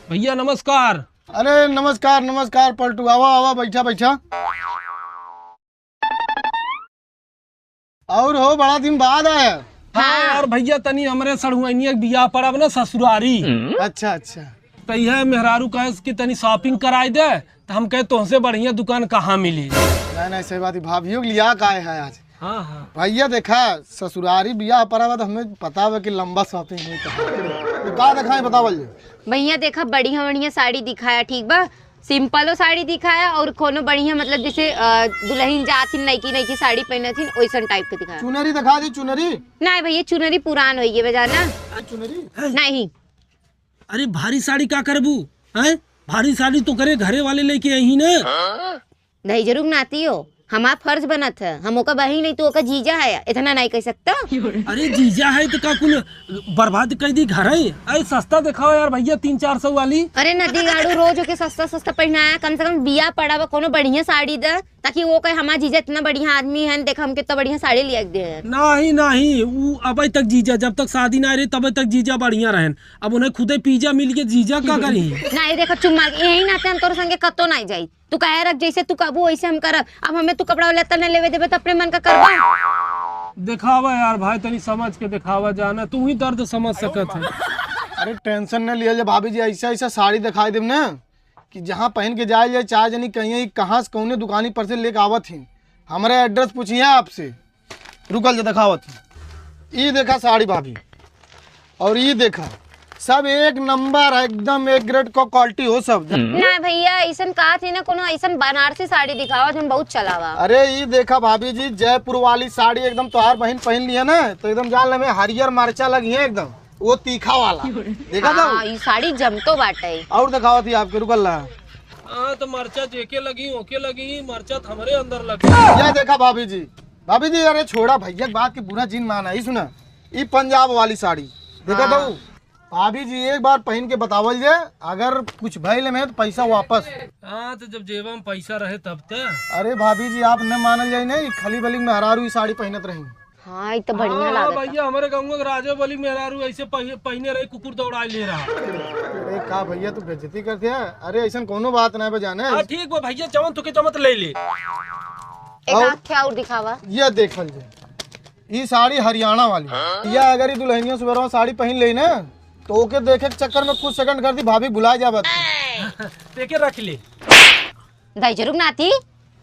भैया नमस्कार। अरे नमस्कार नमस्कार पलटू, आवा आवा, बैठा बैठा। और हो, बड़ा दिन बाद आया। हाँ यार भैया, तनी हमरे सड़ुआनिया के बियाह पड़ब ना ससुरारी। अच्छा अच्छा। तो यह मेहरारू कहे कि तनी शॉपिंग कराई दे, तो हम कहे तुमसे बढ़िया दुकान कहाँ मिली। नहीं नहीं, सही बात है। भाभीियों के लिया का है आज। हाँ हाँ भैया देखा, ससुरारी बियाह पड़ा तो हमें पता है कि लंबा शॉपिंग हुई तो का दिखाएं, बतावल। भैया देखा बढ़िया बढ़िया साड़ी दिखाया, ठीक बा। सिंपलो साड़ी दिखाया और कोनो बढ़िया मतलब जैसे दुल्हन जाथिन नईकी नईकी साड़ी पहनथिन वैसन टाइप के दिखाया। चुनरी दिखा दी, चुनरी। नहीं भैया चुनरी पुरान होई है बजाना। चुनरी नहीं। अरे भारी साड़ी का करबू है? भारी साड़ी तो करे घरे वाले लेके आई ना। नहीं जरूर नाती हो, हमारा फर्ज बना था। हम ओका बही नहीं तो ओका जीजा है, इतना नहीं कह सकता। अरे जीजा है तो का कुल बर्बाद कर दी घर है। अरे सस्ता दिखाओ यार भैया, 300-400 वाली। अरे नदी गाड़ू रोज ओके सस्ता सस्ता पहनाया, कम से कम बिया पड़ा कोनो बढ़िया साड़ी दे, ताकि वो कहे हमारा जीजा इतना बढ़िया आदमी है, देख हम कितना बढ़िया साड़ी लिया दे। नहीं नहीं, वो अब तक जीजा, जब तक शादी ना रही तब तक जीजा बढ़िया रहन। अब उन्हें खुदे पिज्जा मिल के जीजा का करी। नहीं देखो चुम्मा यही नाते हम तोर संगे कतो नहीं जाई। तू कहे रख जैसे तू कबू वैसे हम करब। अब हमें तू कपड़ा लेता न लेवे देबे तो अपने मन का करबा। दिखावा यार भाई, तनी समझ के दिखावा, जाना तू ही दर्द समझ सकत है। अरे टेंशन न लिया, भाभी जी ऐसा ऐसा साड़ी दिखाई देम ना कि जहाँ पहन के जाए जाए, चार जनी कहीं कहाँ से कौने दुकानी पर से लेके आवत ही। हमारे एड्रेस पूछिए आपसे, रुकल जा दिखावत ही। ये देखा साड़ी भाभी, और ये देखा, सब एक नंबर है, एकदम एक ग्रेड का क्वालिटी हो सब। ना भैया ऐसन कहा थी ना, कोनो ऐसन बनारसी साड़ी दिखावा जो बहुत चलावा। अरे ये देखा भाभी जी, जयपुर वाली साड़ी एकदम तोहार बहन पहन लिया ना तो एकदम जान ले में हरियर मरचा लगी है, एकदम वो तीखा वाला। देखा था हाँ, ये साड़ी जमतो बाटे। और दिखावा थी आपके, रुकल रहा। हाँ तो मरचा जेके लगी ओके लगी, मरचा हमारे अंदर लगी। ये देखा भाभी जी, भाभी जी अरे छोड़ा भैया बात की बुरा जीन माना ही। सुना, ये पंजाब वाली साड़ी देखा था। भाभी जी एक बार पहन के बतावल जाए, अगर कुछ भइल में तो पैसा वापस। हाँ तो जब जेब में पैसा रहे तब ते। अरे भाभी जी आप न मानल जाए नहीं, खाली बली में हरारू साड़ी पहनत रही। हाँ ये तो बढ़िया लागत। भैया हमारे गाँव में राजा बली मेहरारू ऐसे पहने रहे, कुकुर दौड़ा ले रहा। अरे का भैया तू बेइज्जती करते है। अरे ऐसा कोनो बात नहीं बजाने। ठीक बा भैया, चमन तुके चमत ले ले। एक आँखें और दिखावा। ये देखल जाए, ये साड़ी हरियाणा वाली। या अगर ये दुल्हनियों सुबह साड़ी पहन ले ना तो ओके देखे के चक्कर में कुछ सेकंड कर दी भाभी भुला जा बात। देखे रख ले। दाई जरूर नाती,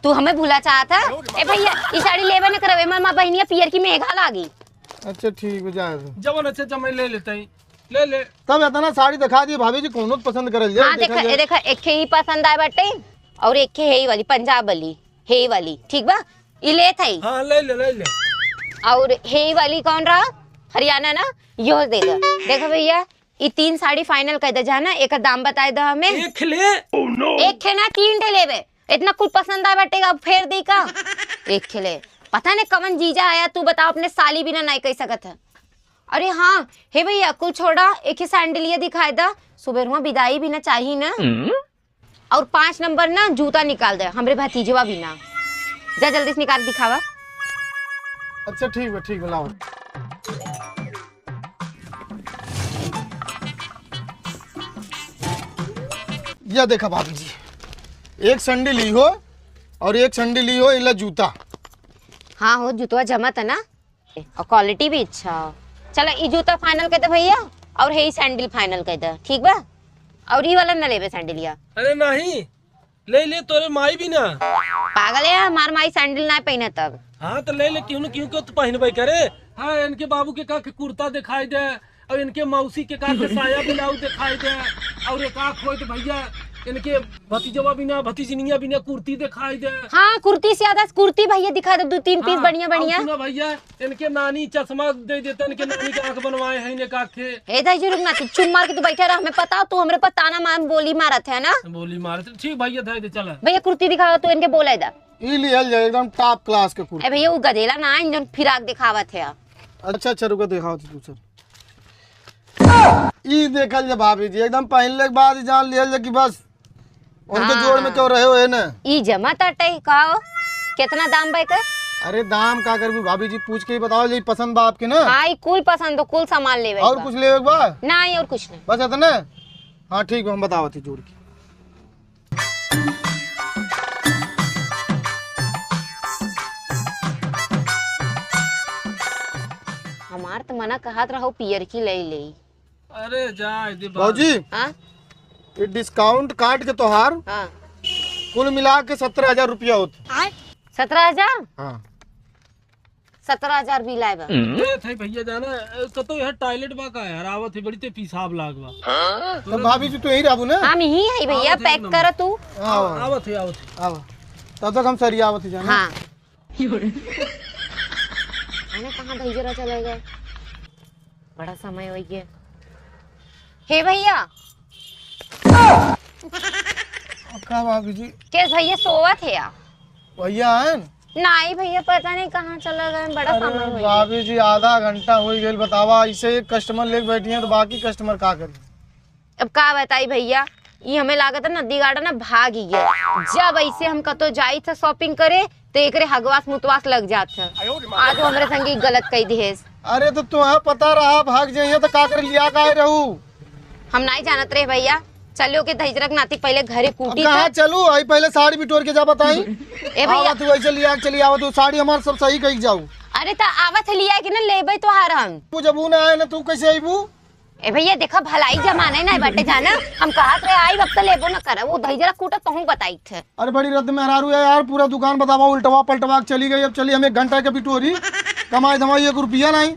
तू हमें भूला चाहता। ए भैया ये साड़ी लेवे न करवे, मां बहनिया पियर की मेघा लागी। अच्छा ठीक हो जाए, जवन अच्छे जमे ले लेते हैं, ले ले। तब इतना साड़ी दिखा दी भाभी जी, कोनो पसंद करल जाए। हाँ देखा एक ही पसंद आए बाटे, और एक है वाली पंजाब वाली, हे वाली ठीक बा, ये ले थई। हाँ ले ले ले ले। और हे वाली कौन रहा, हरियाणा ना, यो दे दो। देखो भैया ये 3 साड़ी फाइनल कर दे, जाना एक दाम बताए दो हमें। एक ले। एक खेना 3 ठे लेवे, इतना कुछ पसंद आ बैठेगा अब फेर दी का। एक खेले पता नहीं कवन जीजा आया, तू बताओ अपने साली बिना नहीं कह सकत है। अरे हाँ हे भैया कुल छोड़ा, एक ही सैंडलिया दिखाए दा, सुबह विदाई भी ना चाहिए ना। और 5 नंबर ना जूता निकाल दे, हमरे भतीजवा भी ना। जा जल्दी से निकाल दिखावा। अच्छा ठीक है लाओ। यह देखा भाभी जी, एक सैंडल ली हो और एक सैंडल ली हो, इला जूता। हाँ हो जूतवा जमत है ना, और क्वालिटी भी अच्छा हो। चलो ये जूता फाइनल कर दे भैया, और हे सैंडल फाइनल कर दे, ठीक बा। और ये वाला न लेवे सैंडलिया। अरे नहीं ले ले, तोरे माई भी ना पागल है, हमार माई सैंडल ना पहने तब। हाँ तो ले ले, क्यों न क्यों तो पहनबे करे। हाँ इनके बाबू के का के कुर्ता दिखाई दे, और इनके मौसी के का के साया ब्लाउज दिखाई दे, और एक आँख हो तो भैया इनके भतीजवा भी ना भतीजनिया भी ना कुर्ती दिखाई दे। हाँ कुर्ती से ज्यादा कुर्ती भैया दिखा दे, 2-3 पीस बढ़िया बढ़िया। सुना भैया, इनके नानी चश्मा दे देते, इनके नानी के आँख बनवाए हैं, इनके आँखें। हे दाई जरूर ना, तू चुम मार के तू बैठा रहा, हमें पता तू हमरे पर ताना मार बोली मारत है ना। बोली मारे ठीक भैया, दे चल भैया कुर्ती दिखावा, तू इनके बोला दा। ये लियल जाए एकदम टॉप क्लास के कुर्ता। ए भैया वो गधेला ना है जो फिराक दिखावत है। अच्छा रुको दिखाओ तू सर। ये देखल जा भाभी जी, एकदम पहनले के बाद जान लियल जा कि बस उनके जोड़ में क्यों रहे हो है ना। ई जमा तटे कहो कितना दाम भाई का। अरे दाम का कर भी भाभी जी पूछ के ही बताओ, यही पसंद बा आपके ना। हाँ कुल पसंद हो, कुल सामान लेवे और कुछ लेवे बा? नहीं और कुछ नहीं, बस इतने। हाँ ठीक है, हम बतावत ही जोड़ के। हमार तो मना कहत रहो पियर की ले ले। अरे जा दे भाजी हाँ ये डिस्काउंट काट के तोहार हाँ कुल मिला के 17,000 रुपया होता। 17,000 हाँ 17,000 भी लाए बा। ए थे भैया जाना कतो यह टॉयलेट बा का यार आवत है बड़ी ते पेशाब लागवा। तो भाभी जी तू यही रहबू ना? हम ही है भैया, पैक कर तू। आओ आवत है आओ, तब तक हम सरिया आवत ही जाना। हाँ खाना कहाँ भेजरा चले गए, बड़ा समय हो गया। हे भैया का भाभी जी के भैया सोवत है या भैया है न? नहीं भैया पता नहीं कहाँ चला गए, बड़ा समय हो गया। भाभी जी आधा घंटा हो गया, बतावा ऐसे एक कस्टमर लेके बैठी हैं तो बाकी कस्टमर का करी? अब का बताई भैया, ये हमें लागत है नदी गार्डन ना भाग ही गया। जब ऐसे हम कतो जाई थे शॉपिंग करे तो एक हगवास मुतवास लग जात है। आज वो हमरे संगी गलत कही दिहेस। अरे तो तुम्हें पता रहा भाग जाइए तो का कर लिया का रहू? हम नहीं जानत रहे भैया, चलो के दहिजरक नाती पहले घरे कूटी कहाँ चलू आई पहले साड़ी बिटोर के जा बताई। ए भैया तू ऐसे लिया चली आवत तू साड़ी हमार सब सही कही जाऊ। अरे तो आवत लिया कि ना लेबे तो हार हम। तू जब ऊ ना आए ना तू कैसे आईबू? ए भैया देखा भलाई जमाने नहीं बाटे जाना, हम कहत रहे आई वक्त लेबो ना करे, वो दहिजरक कूटा कहूं बताई थे। अरे बड़ी रद्द में हरारू है यार, पूरा दुकान बतावा उल्टवा पलटवा के चली गई। अब चली हमें 1 घंटा के बिटोरी कमाई धमाई 1 रुपया नहीं।